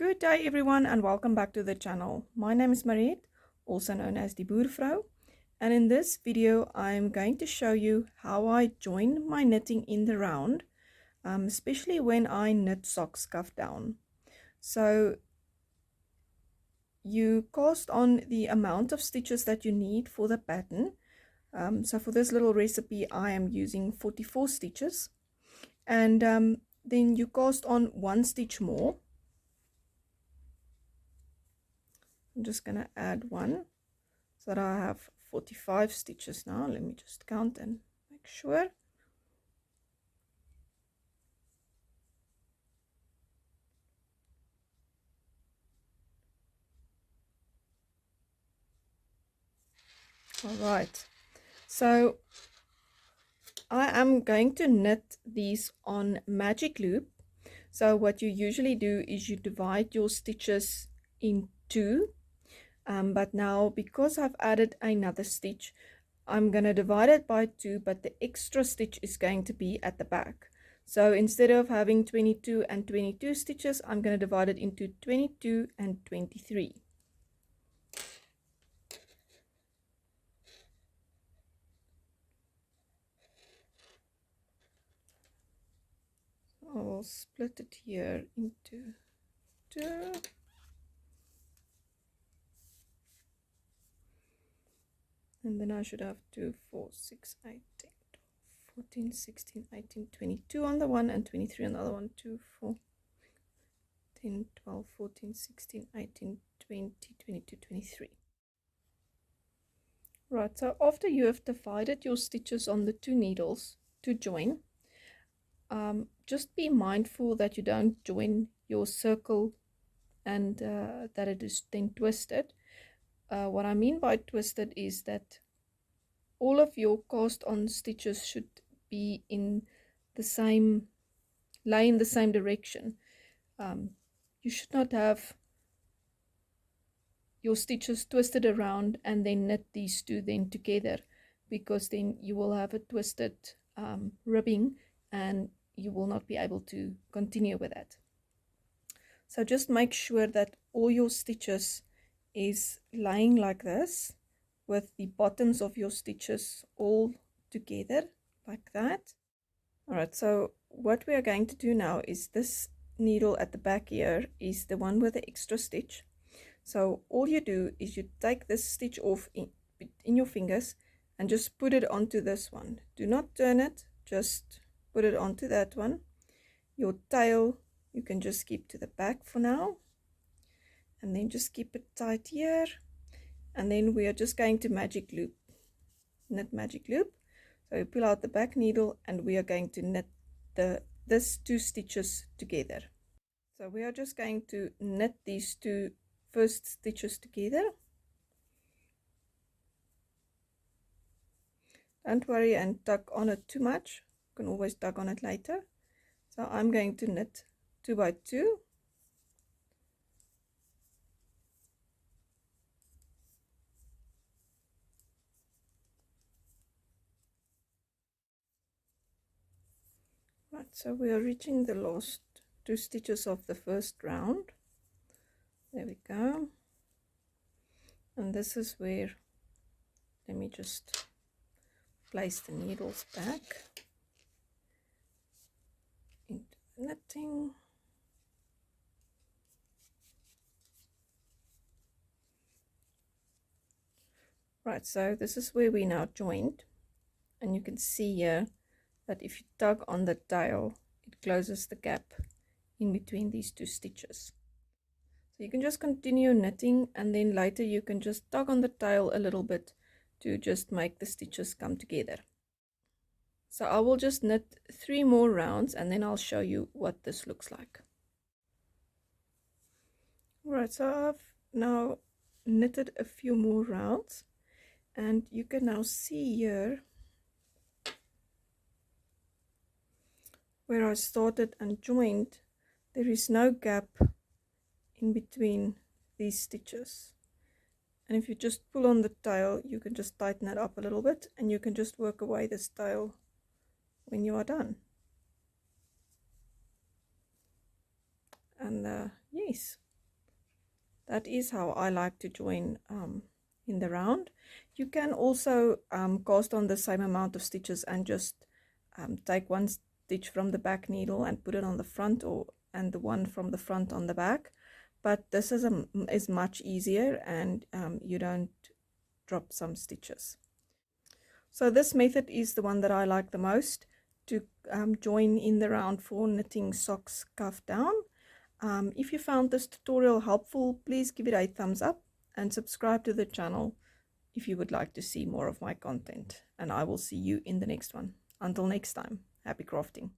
Good day everyone and welcome back to the channel. My name is Mariette, also known as the Boervrou, and in this video I'm going to show you how I join my knitting in the round, especially when I knit socks cuff down. So you cast on the amount of stitches that you need for the pattern. So for this little recipe I am using 44 stitches, and then you cast on one stitch more. I'm just going to add one so that I have 45 stitches now. Let me just count and make sure. Alright, so I am going to knit these on magic loop. So what you usually do is you divide your stitches in two. But now because I've added another stitch, I'm going to divide it by 2, but the extra stitch is going to be at the back. So instead of having 22 and 22 stitches, I'm going to divide it into 22 and 23. I'll split it here into 2. And then I should have 2, 4, 6, 8, 10, 12, 14, 16, 18, 22 on the one and 23 on the other one. 2, 4, 10, 12, 14, 16, 18, 20, 22, 23. Right, so after you have divided your stitches on the 2 needles to join, just be mindful that you don't join your circle and that it is then twisted. What I mean by twisted is that all of your cast on stitches should be in the same, lie in the same direction. You should not have your stitches twisted around and then knit these two then together, because then you will have a twisted ribbing and you will not be able to continue with that. So just make sure that all your stitches is lying like this, with the bottoms of your stitches all together like that. Alright, so what we are going to do now is this needle at the back here is the one with the extra stitch. So all you do is you take this stitch off in your fingers and just put it onto this one. Do not turn it, just put it onto that one. Your tail you can just keep to the back for now, and then just keep it tight here, and then we are just going to magic loop, knit magic loop. So you pull out the back needle and we are going to knit this 2 stitches together. So we are just going to knit these 2 first stitches together. Don't worry and tug on it too much, you can always tug on it later. So I'm going to knit 2 by 2. Right, so we are reaching the last 2 stitches of the first round. There we go. And this is where, let me just place the needles back into the knitting. Right, so this is where we now joined, and you can see here that if you tug on the tail, it closes the gap in between these 2 stitches. So you can just continue knitting, and then later you can just tug on the tail a little bit to just make the stitches come together. So I will just knit 3 more rounds and then I'll show you what this looks like. Alright, so I've now knitted a few more rounds, and you can now see here where I started and joined, there is no gap in between these stitches. And if you just pull on the tail, you can just tighten it up a little bit, and you can just work away this tail when you are done. And yes, that is how I like to join in the round. You can also cast on the same amount of stitches and just take one stitch from the back needle and put it on the front, and the one from the front on the back. But this is much easier, and you don't drop some stitches. So this method is the one that I like the most to join in the round for knitting socks cuff down. If you found this tutorial helpful, please give it a thumbs up and subscribe to the channel if you would like to see more of my content. And I will see you in the next one. Until next time, happy crafting.